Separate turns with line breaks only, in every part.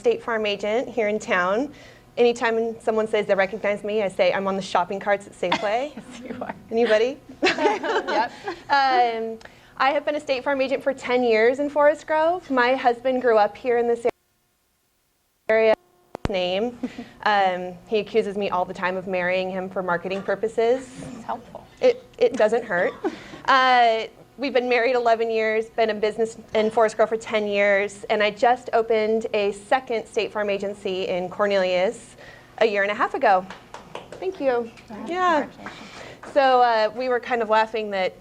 State Farm agent here in town. Anytime someone says they recognize me, I say I'm on the shopping carts at Safeway.
Yes, you are.
Anybody?
Yep.
I have been a State Farm agent for 10 years in Forest Grove. My husband grew up here in this area. Name. He accuses me all the time of marrying him for marketing purposes.
It's helpful.
It doesn't hurt. We've been married 11 years, been in business in Forest Grove for 10 years, and I just opened a second State Farm agency in Cornelius a year and a half ago. Thank you. Yeah. So we were kind of laughing that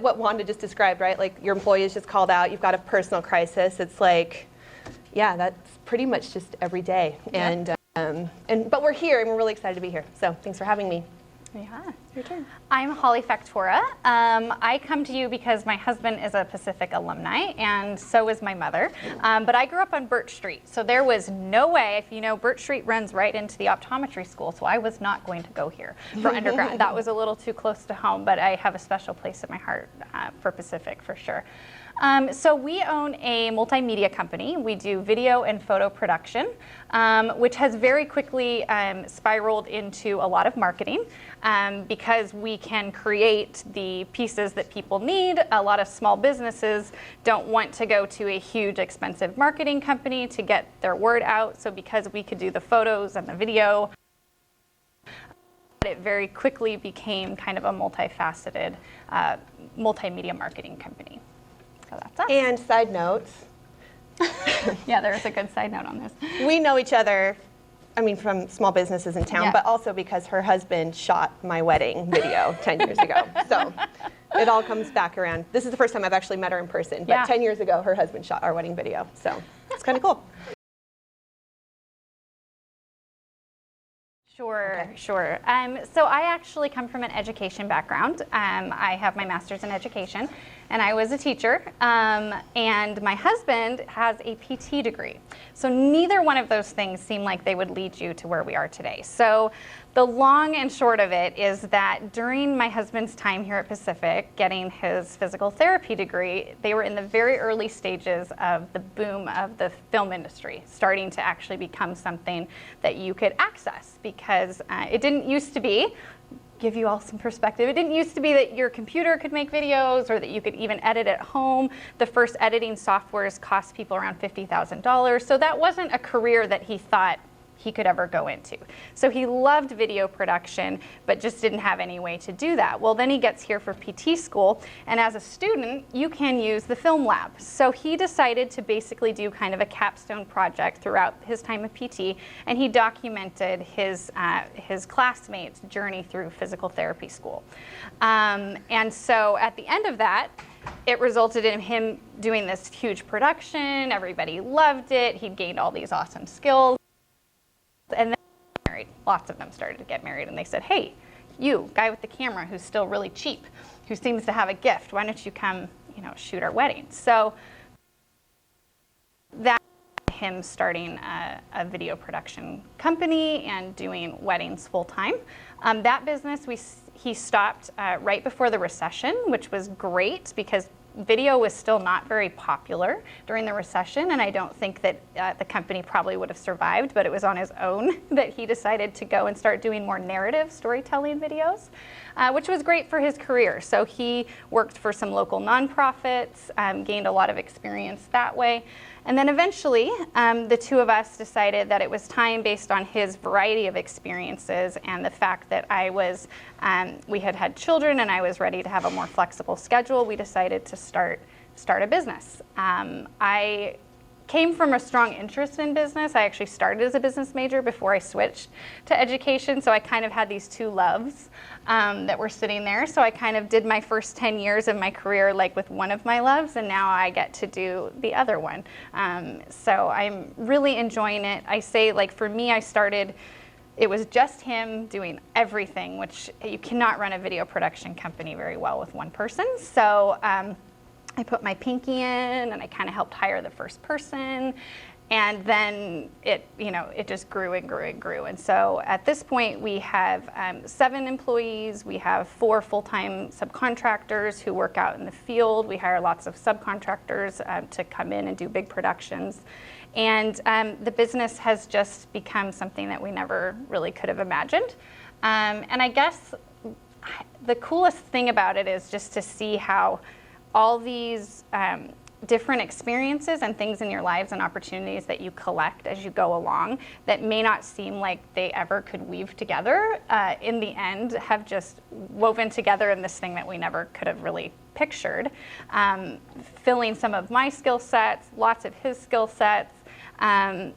what Wanda just described, right? Like your employee is just called out, you've got a personal crisis. It's like, yeah, that's pretty much just every day.
Yeah.
But we're here and we're really excited to be here. So thanks for having me.
Yeah.
Your turn.
I'm Holly Factora. I come to you because my husband is a Pacific alumni, and so is my mother. But I grew up on Birch Street, so there was no way, if you know, Birch Street runs right into the optometry school, so I was not going to go here for undergrad. That was a little too close to home, but I have a special place in my heart for Pacific for sure. So we own a multimedia company. We do video and photo production, which has very quickly spiraled into a lot of marketing because we can create the pieces that people need. A lot of small businesses don't want to go to a huge expensive marketing company to get their word out. So because we could do the photos and the video, it very quickly became kind of a multifaceted multimedia marketing company. So that's us.
And side notes.
Yeah, there's a good side note on this.
We know each other, I mean, from small businesses in town,
Yeah.
but also because her husband shot my wedding video 10 years ago. So it all comes back around. This is the first time I've actually met her in person, but
Yeah.
10 years ago, her husband shot our wedding video. So it's kind of cool.
Sure,
Okay.
sure. So I actually come from an education background. I have my master's in education, and I was a teacher. And my husband has a PT degree. So neither one of those things seem like they would lead you to where we are today. So the long and short of it is that during my husband's time here at Pacific, getting his physical therapy degree, they were in the very early stages of the boom of the film industry, starting to actually become something that you could access, because it didn't used to be, give you all some perspective, it didn't used to be that your computer could make videos or that you could even edit at home. The first editing softwares cost people around $50,000. So that wasn't a career that he thought he could ever go into. So he loved video production, but just didn't have any way to do that. Well, then he gets here for PT school, and as a student, you can use the film lab. So he decided to basically do kind of a capstone project throughout his time of PT, and he documented his classmates' journey through physical therapy school. And so at the end of that, it resulted in him doing this huge production. Everybody loved it. He'd gained all these awesome skills. And then married. Lots of them started to get married, and they said, hey, you, guy with the camera who's still really cheap, who seems to have a gift, why don't you come, shoot our wedding? So that him starting a video production company and doing weddings full time. That business he stopped right before the recession, which was great because video was still not very popular during the recession, and I don't think that the company probably would have survived, but it was on his own that he decided to go and start doing more narrative storytelling videos, which was great for his career. So he worked for some local nonprofits, gained a lot of experience that way. And then eventually, the two of us decided that it was time, based on his variety of experiences and the fact that we had had children and I was ready to have a more flexible schedule, we decided to start a business. I came from a strong interest in business. I actually started as a business major before I switched to education, so I kind of had these two loves that were sitting there. So I kind of did my first 10 years of my career like with one of my loves, and now I get to do the other one. So I'm really enjoying it. I say, like, for me, it was just him doing everything, which you cannot run a video production company very well with one person. So I put my pinky in and I kind of helped hire the first person. And then it just grew and grew and grew. And so at this point, we have 7 employees. We have 4 full-time subcontractors who work out in the field. We hire lots of subcontractors to come in and do big productions. And the business has just become something that we never really could have imagined. And I guess the coolest thing about it is just to see how all these different experiences and things in your lives and opportunities that you collect as you go along that may not seem like they ever could weave together, in the end have just woven together in this thing that we never could have really pictured, filling some of my skill sets, lots of his skill sets, and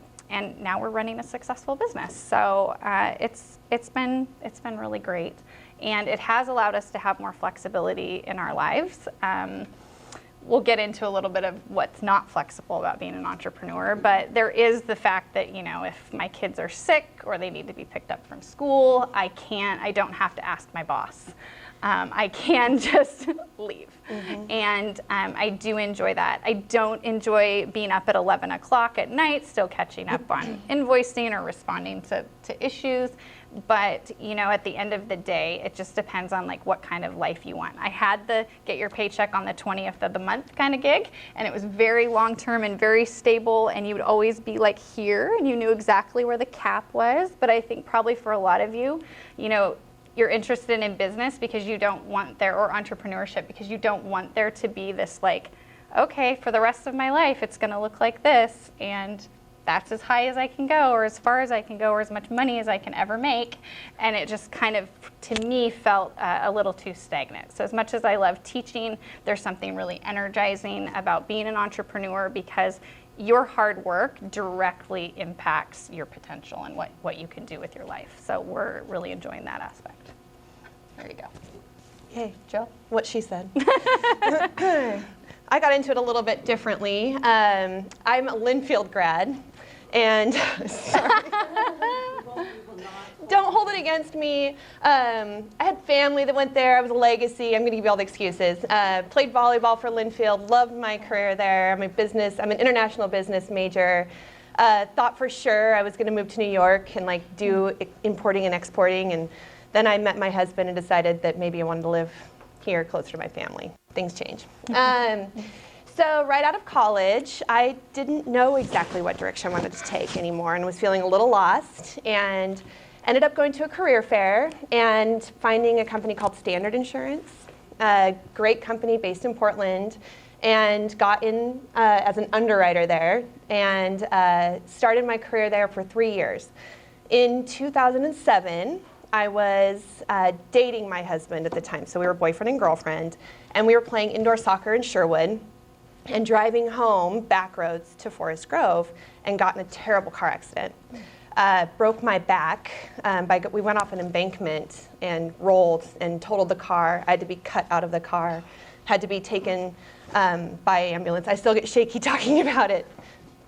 now we're running a successful business. So it's been really great, and it has allowed us to have more flexibility in our lives. We'll get into a little bit of what's not flexible about being an entrepreneur, but there is the fact that, if my kids are sick or they need to be picked up from school, I don't have to ask my boss. I can just leave. Mm-hmm. And I do enjoy that. I don't enjoy being up at 11 o'clock at night, still catching up on invoicing or responding to issues. But, at the end of the day, it just depends on what kind of life you want. I had the get your paycheck on the 20th of the month kind of gig, and it was very long-term and very stable, and you would always be here, and you knew exactly where the cap was. But I think probably for a lot of you, you're interested in business because you don't want there, or entrepreneurship, because you don't want there to be this okay, for the rest of my life, it's going to look like this, and that's as high as I can go, or as far as I can go, or as much money as I can ever make. And it just kind of, to me, felt a little too stagnant. So as much as I love teaching, there's something really energizing about being an entrepreneur, because your hard work directly impacts your potential and what you can do with your life. So we're really enjoying that aspect. There you go.
Yay.
Jill?
What she said. I got into it a little bit differently. I'm a Linfield grad, and sorry. Don't hold it against me. I had family that went there. I was a legacy. I'm going to give you all the excuses. Played volleyball for Linfield. Loved my career there. I'm an international business major. Thought for sure I was going to move to New York and do importing and exporting. And then I met my husband and decided that maybe I wanted to live here closer to my family. Things change. So right out of college, I didn't know exactly what direction I wanted to take anymore, and was feeling a little lost, and ended up going to a career fair and finding a company called Standard Insurance, a great company based in Portland, and got in as an underwriter there, and started my career there for 3 years. In 2007, I was dating my husband at the time, so we were boyfriend and girlfriend, and we were playing indoor soccer in Sherwood and driving home back roads to Forest Grove and got in a terrible car accident. Broke my back. We went off an embankment and rolled and totaled the car. I had to be cut out of the car, had to be taken by ambulance. I still get shaky talking about it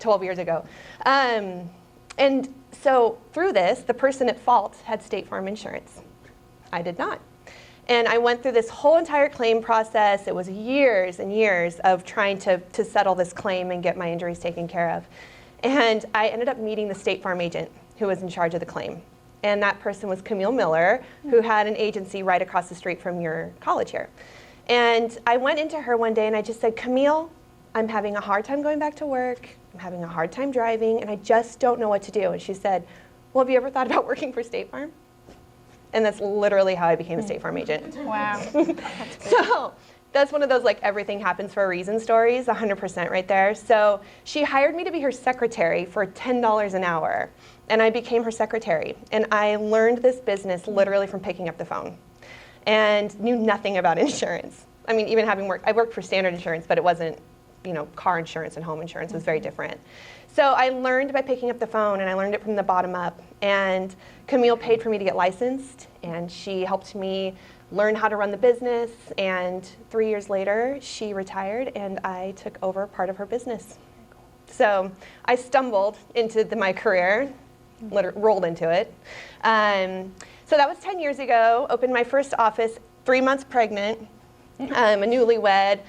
12 years ago. And so through this, the person at fault had State Farm insurance. I did not. And I went through this whole entire claim process. It was years and years of trying to settle this claim and get my injuries taken care of. And I ended up meeting the State Farm agent who was in charge of the claim. And that person was Camille Miller, who had an agency right across the street from your college here. And I went into her one day and I just said, Camille, I'm having a hard time going back to work. I'm having a hard time driving, and I just don't know what to do. And she said, well, have you ever thought about working for State Farm? And that's literally how I became a State Farm agent.
Wow.
So that's one of those everything happens for a reason stories, 100% right there. So she hired me to be her secretary for $10 an hour, and I became her secretary. And I learned this business literally from picking up the phone and knew nothing about insurance. I mean, even I worked for Standard Insurance, but it wasn't, car insurance and home insurance was very different. So I learned by picking up the phone, and I learned it from the bottom up. And Camille paid for me to get licensed, and she helped me learn how to run the business. And 3 years later, she retired, and I took over part of her business. So I stumbled into my career, rolled into it. So that was 10 years ago. Opened my first office, 3 months pregnant, a newlywed.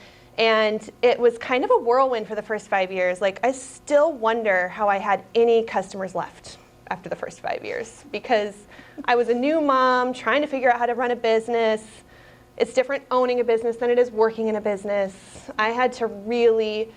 And it was kind of a whirlwind for the first 5 years. Like, I still wonder how I had any customers left after the first 5 years, because I was a new mom trying to figure out how to run a business. It's different owning a business than it is working in a business. I had to really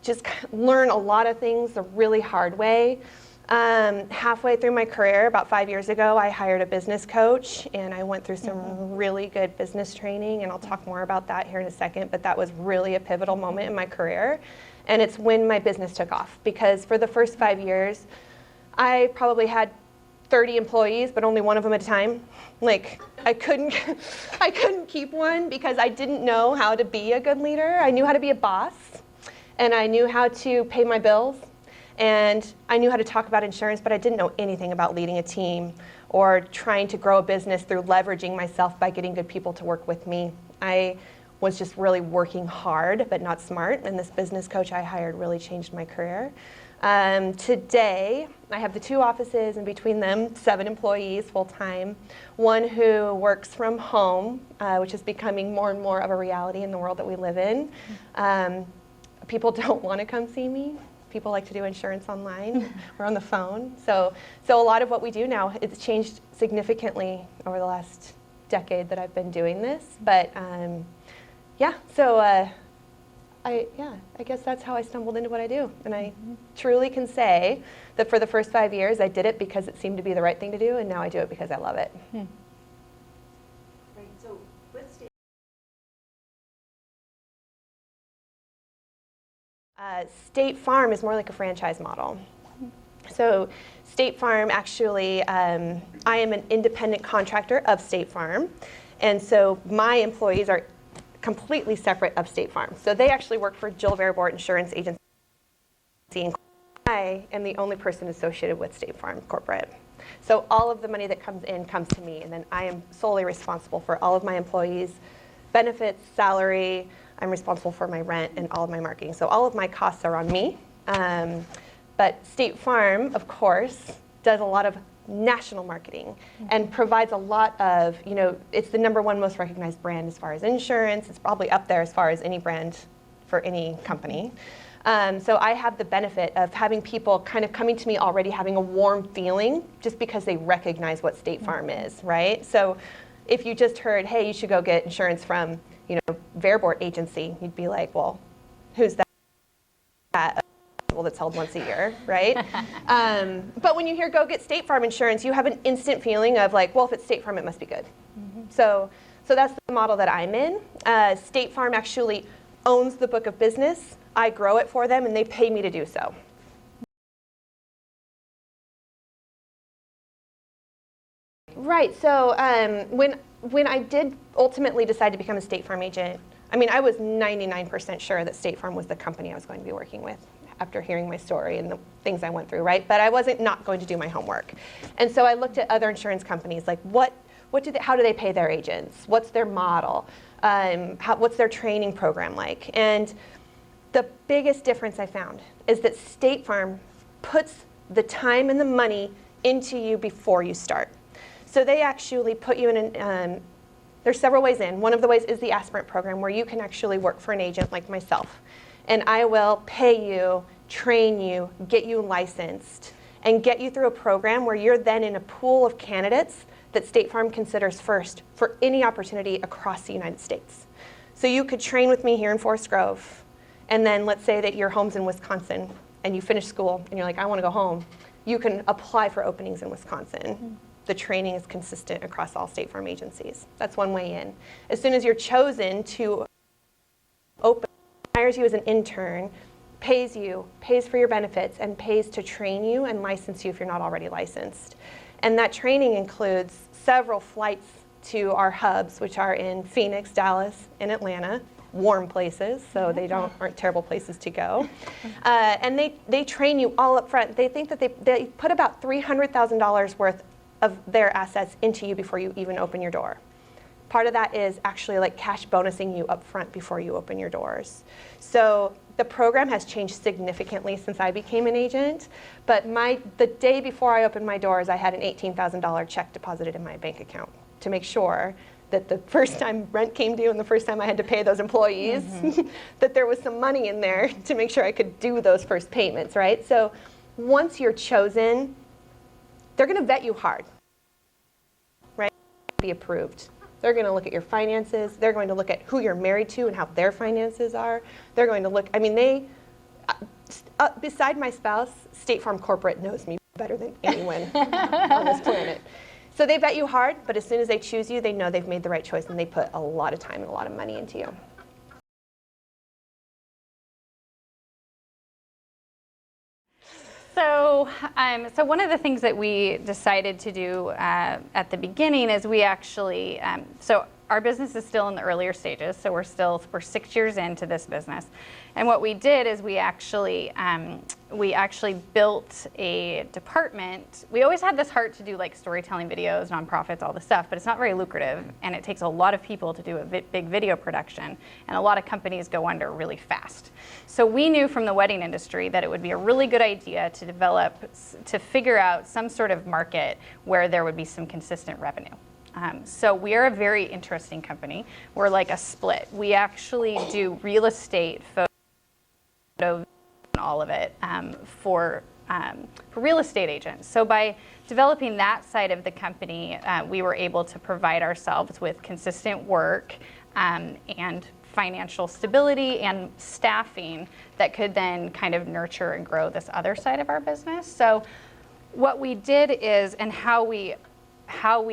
just learn a lot of things the really hard way. Halfway through my career, about 5 years ago, I hired a business coach, and I went through some really good business training, and I'll talk more about that here in a second, but that was really a pivotal moment in my career. And it's when my business took off, because for the first 5 years, I probably had 30 employees, but only one of them at a time. Like, I couldn't keep one because I didn't know how to be a good leader. I knew how to be a boss, and I knew how to pay my bills, and I knew how to talk about insurance, but I didn't know anything about leading a team or trying to grow a business through leveraging myself by getting good people to work with me. I was just really working hard, but not smart, and this business coach I hired really changed my career. Today, I have the 2 offices, and between them, 7 employees full-time. One who works from home, which is becoming more and more of a reality in the world that we live in. People don't want to come see me. People like to do insurance online or on the phone. So a lot of what we do now, it's changed significantly over the last decade that I've been doing this. But I guess that's how I stumbled into what I do. And I truly can say that for the first 5 years, I did it because it seemed to be the right thing to do, and now I do it because I love it.
Right. So let's stay.
State Farm is more like a franchise model. So State Farm actually, I am an independent contractor of State Farm, and so my employees are completely separate of State Farm. So they actually work for Jill Veribort Insurance Agency. I am the only person associated with State Farm Corporate. So all of the money that comes in comes to me, and then I am solely responsible for all of my employees' benefits, salary. I'm responsible for my rent and all of my marketing. So all of my costs are on me. But State Farm, of course, does a lot of national marketing and provides a lot of, it's the #1 most recognized brand as far as insurance. It's probably up there as far as any brand for any company. So I have the benefit of having people kind of coming to me already having a warm feeling just because they recognize what State Farm is, right? So if you just heard, hey, you should go get insurance from, Veribort Agency, you'd be like, well, who's that? Well, that's held once a year, right? But when you hear go get State Farm insurance, you have an instant feeling of like, well, if it's State Farm, it must be good. So that's the model that I'm in. State Farm actually owns the book of business. I grow it for them, and they pay me to do so. Right. So when I did ultimately decide to become a State Farm agent, I was 99% sure that State Farm was the company I was going to be working with after hearing my story and the things I went through, right? But I wasn't not going to do my homework. And so I looked at other insurance companies, like how do they pay their agents? What's their model? What's their training program like? And the biggest difference I found is that State Farm puts the time and the money into you before you start. So they actually put you in there's several ways in. One of the ways is the aspirant program, where you can actually work for an agent like myself. And I will pay you, train you, get you licensed, and get you through a program where you're then in a pool of candidates that State Farm considers first for any opportunity across the United States. So you could train with me here in Forest Grove, and then let's say that your home's in Wisconsin, and you finish school, and you're like, I want to go home. You can apply for openings in Wisconsin. The training is consistent across all State Farm agencies. That's one way in. As soon as you're chosen to open, hires you as an intern, pays for your benefits, and pays to train you and license you if you're not already licensed. And that training includes several flights to our hubs, which are in Phoenix, Dallas, and Atlanta, warm places, so they aren't terrible places to go. And they train you all up front. They think that they put about $300,000 worth of their assets into you before you even open your door. Part of that is actually like cash bonusing you up front before you open your doors. So the program has changed significantly since I became an agent, but the day before I opened my doors, I had an $18,000 check deposited in my bank account to make sure that the first time rent came due and the first time I had to pay those employees, that there was some money in there to make sure I could do those first payments, right? So once you're chosen, they're going to vet you hard, right? Be approved. They're going to look at your finances. They're going to look at who you're married to and how their finances are. They're going to look, I mean, beside my spouse, State Farm Corporate knows me better than anyone on this planet. So they vet you hard, but as soon as they choose you, they know they've made the right choice and they put a lot of time and a lot of money into you.
So, so one of the things that we decided to do at the beginning is we actually, so our business is still in the earlier stages, so we're 6 years into this business. And what we did is we actually built a department. We always had this heart to do like storytelling videos, nonprofits, all this stuff, but it's not very lucrative, and it takes a lot of people to do a big video production, and a lot of companies go under really fast. So we knew from the wedding industry that it would be a really good idea to figure out some sort of market where there would be some consistent revenue. So we are a very interesting company. We're like a split. We actually do real estate, photo, and all of it for real estate agents. So by developing that side of the company, we were able to provide ourselves with consistent work and financial stability and staffing that could then kind of nurture and grow this other side of our business. So what we did is, and how we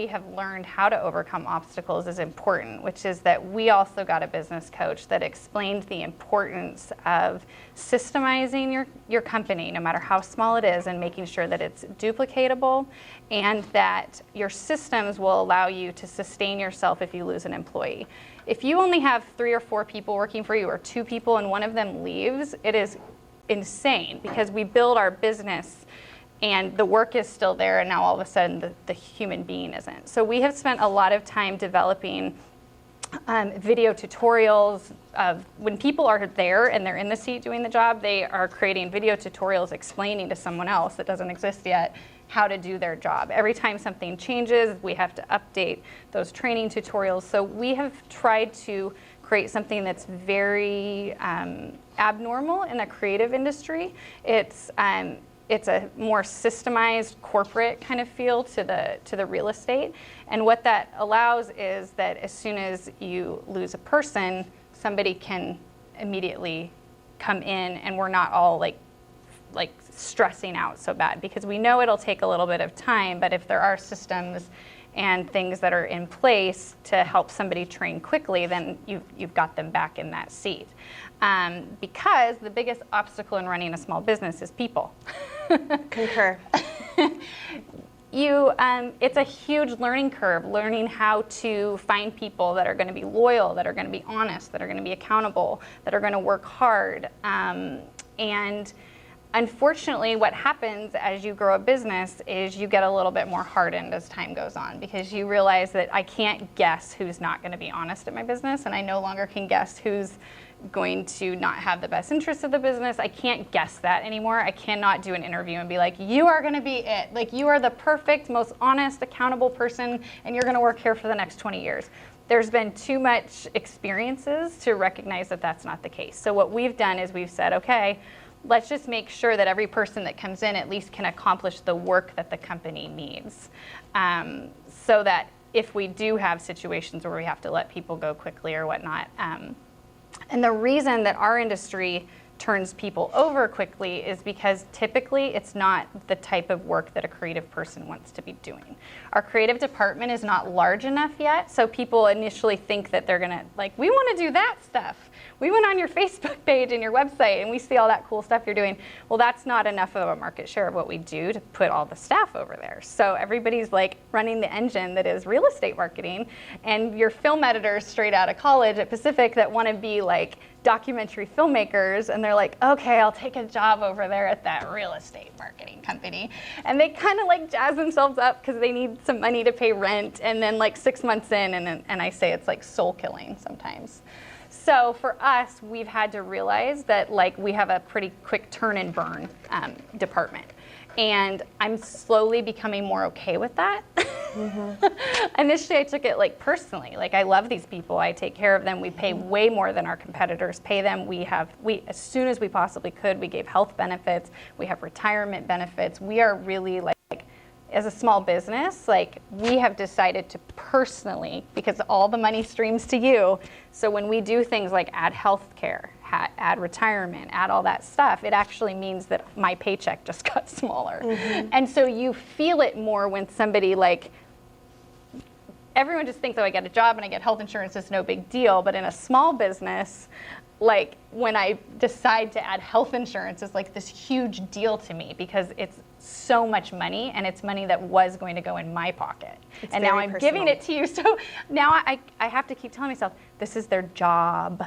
have learned how to overcome obstacles is important, which is that we also got a business coach that explained the importance of systemizing your company, no matter how small it is, and making sure that it's duplicatable and that your systems will allow you to sustain yourself if you lose an employee. If you only have 3 or 4 people working for you, or 2 people and one of them leaves, it is insane, because we build our business and the work is still there, and now all of a sudden the human being isn't. So we have spent a lot of time developing video tutorials of when people are there and they're in the seat doing the job, they are creating video tutorials explaining to someone else that doesn't exist yet how to do their job. Every time something changes, we have to update those training tutorials. So we have tried to create something that's very abnormal in the creative industry. It's a more systemized corporate kind of feel to the real estate. And what that allows is that as soon as you lose a person, somebody can immediately come in, and we're not all like stressing out so bad, because we know it'll take a little bit of time, but if there are systems and things that are in place to help somebody train quickly, then you've got them back in that seat. Because the biggest obstacle in running a small business is people.
Concur.
It's a huge learning curve, learning how to find people that are going to be loyal, that are going to be honest, that are going to be accountable, that are going to work hard. And unfortunately, what happens as you grow a business is you get a little bit more hardened as time goes on, because you realize that I can't guess who's not going to be honest at my business, and I no longer can guess who's going to not have the best interest of the business. I can't guess that anymore. I cannot do an interview and be like, you are going to be it. Like, you are the perfect, most honest, accountable person, and you're going to work here for the next 20 years. There's been too much experiences to recognize that that's not the case. So what we've done is we've said, okay, let's just make sure that every person that comes in at least can accomplish the work that the company needs. So that if we do have situations where we have to let people go quickly or whatnot, and the reason that our industry turns people over quickly is because typically it's not the type of work that a creative person wants to be doing. Our creative department is not large enough yet, so people initially think that they're gonna, like, we want to do that stuff. We went on your Facebook page and your website and we see all that cool stuff you're doing. Well, that's not enough of a market share of what we do to put all the staff over there. So everybody's like running the engine that is real estate marketing, and your film editors straight out of college at Pacific that want to be like documentary filmmakers, and they're like, okay, I'll take a job over there at that real estate marketing company. And they kind of like jazz themselves up because they need some money to pay rent, and then like 6 months in, and I say it's like soul killing sometimes. So for us, we've had to realize that like we have a pretty quick turn and burn department. And I'm slowly becoming more okay with that. Initially, I took it like personally. Like, I love these people. I take care of them. We pay way more than our competitors pay them. We as soon as we possibly could, we gave health benefits. We have retirement benefits. We are really like, as a small business, like, we have decided to personally, because all the money streams to you. So when we do things like add health care, add retirement, add all that stuff, it actually means that my paycheck just got smaller. And so you feel it more when somebody, like, everyone just thinks, oh, I get a job and I get health insurance, it's no big deal. But in a small business, like, when I decide to add health insurance, it's like this huge deal to me because it's so much money, and it's money that was going to go in my pocket. And now I'm giving it to you. So now I have to keep telling myself, this is their job.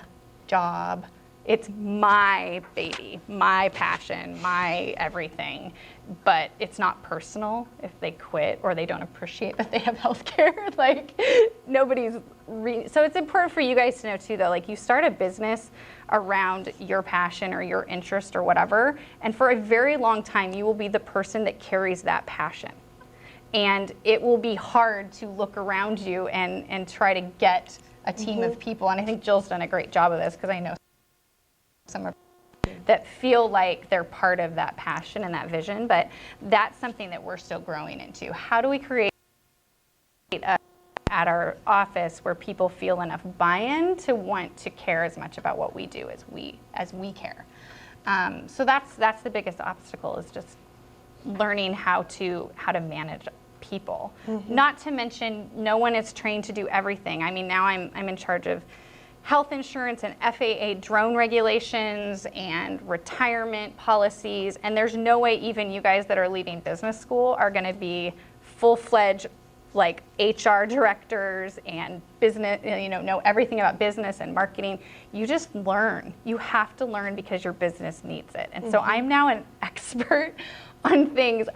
It's my baby, my passion, my everything. But it's not personal if they quit or they don't appreciate that they have health care. Like, nobody's so it's important for you guys to know too, though, like, you start a business around your passion or your interest or whatever, and for a very long time you will be the person that carries that passion. And it will be hard to look around you and try to get a team of people. And I think Jill's done a great job of this, because I know some of that feel like they're part of that passion and that vision, but that's something that we're still growing into. How do we create at our office where people feel enough buy-in to want to care as much about what we do as we care? So that's the biggest obstacle, is just learning how to manage people. Not to mention, no one is trained to do everything. I mean, now I'm in charge of health insurance and FAA drone regulations and retirement policies, and there's no way even you guys that are leaving business school are going to be full-fledged, like, HR directors and business, know everything about business and marketing. You just learn. You have to learn because your business needs it. And so I'm now an expert on things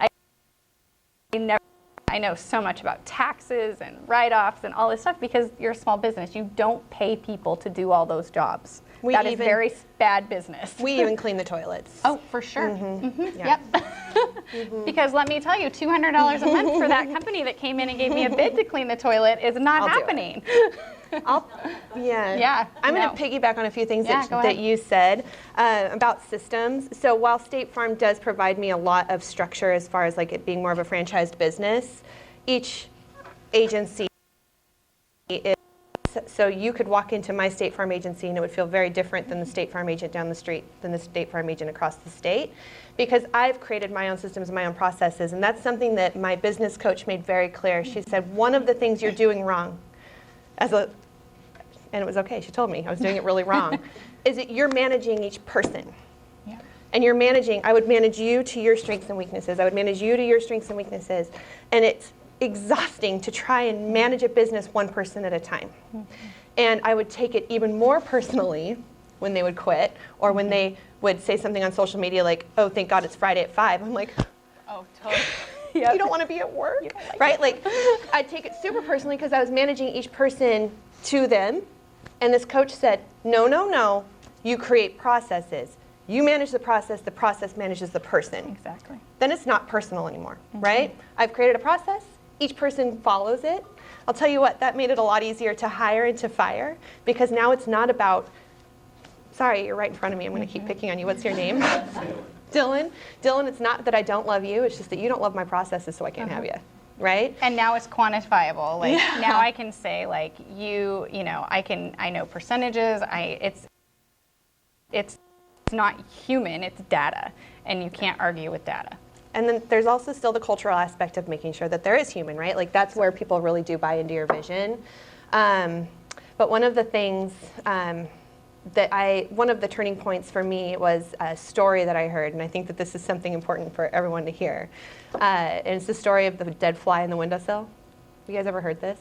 I know so much about taxes and write-offs and all this stuff, because you're a small business. You don't pay people to do all those jobs. That is very bad business.
We even clean the toilets.
Oh, for sure. Yep. Because let me tell you, $200 a month for that company that came in and gave me a bid to clean the toilet is not happening.
Yeah. I'm going to piggyback on a few things that you said about systems. So while State Farm does provide me a lot of structure as far as, like, it being more of a franchised business, each agency is, so you could walk into my State Farm agency and it would feel very different than the State Farm agent down the street, than the State Farm agent across the state, because I've created my own systems and my own processes. And that's something that my business coach made very clear. She said, one of the things you're doing wrong, and it was okay, she told me I was doing it really wrong, is that you're managing each person. Yeah. And I would manage you to your strengths and weaknesses. I would manage you to your strengths and weaknesses. And it's exhausting to try and manage a business one person at a time. And I would take it even more personally when they would quit, or when they would say something on social media like, oh, thank God it's Friday at 5. I'm like, oh, totally. Yep. You don't want to be at work, right? Like, I'd take it super personally because I was managing each person to them. And this coach said, no, you create processes. You manage the process manages the person.
Exactly.
Then it's not personal anymore, right? I've created a process, each person follows it. I'll tell you what, that made it a lot easier to hire and to fire, because now it's not about, sorry, you're right in front of me, I'm going to keep picking on you. What's your name? Dylan. Dylan, it's not that I don't love you, it's just that you don't love my processes, so I can't have you. Right?
And now it's quantifiable. Like, now I can say, like, I know percentages. It's not human, it's data, and you can't argue with data.
And then there's also still the cultural aspect of making sure that there is human, right? Like, that's where people really do buy into your vision. But one of the things one of the turning points for me was a story that I heard, and I think that this is something important for everyone to hear. And it's the story of the dead fly in the windowsill. You guys ever heard this?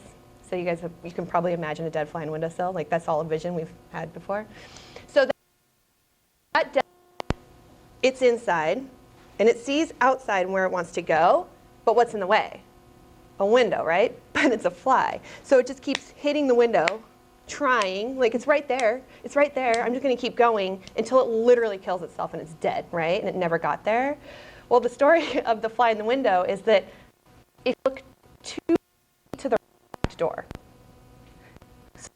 So you can probably imagine a dead fly in a windowsill. Like, that's all a vision we've had before. So that dead, it's inside, and it sees outside where it wants to go, but what's in the way? A window, right? But it's a fly. So it just keeps hitting the window, trying, like, it's right there, I'm just going to keep going until it literally kills itself and it's dead, right? And it never got there. Well, the story of the fly in the window is that if you look to the right door.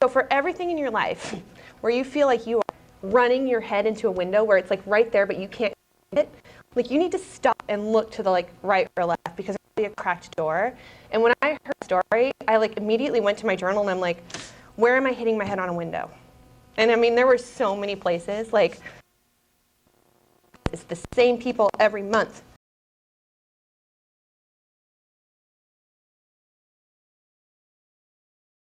So for everything in your life where you feel like you are running your head into a window where it's like right there but you can't see it, like you need to stop and look to the like right or left because there's a cracked door. And when I heard the story, I like immediately went to my journal and I'm like, where am I hitting my head on a window? And I mean, there were so many places, like it's the same people every month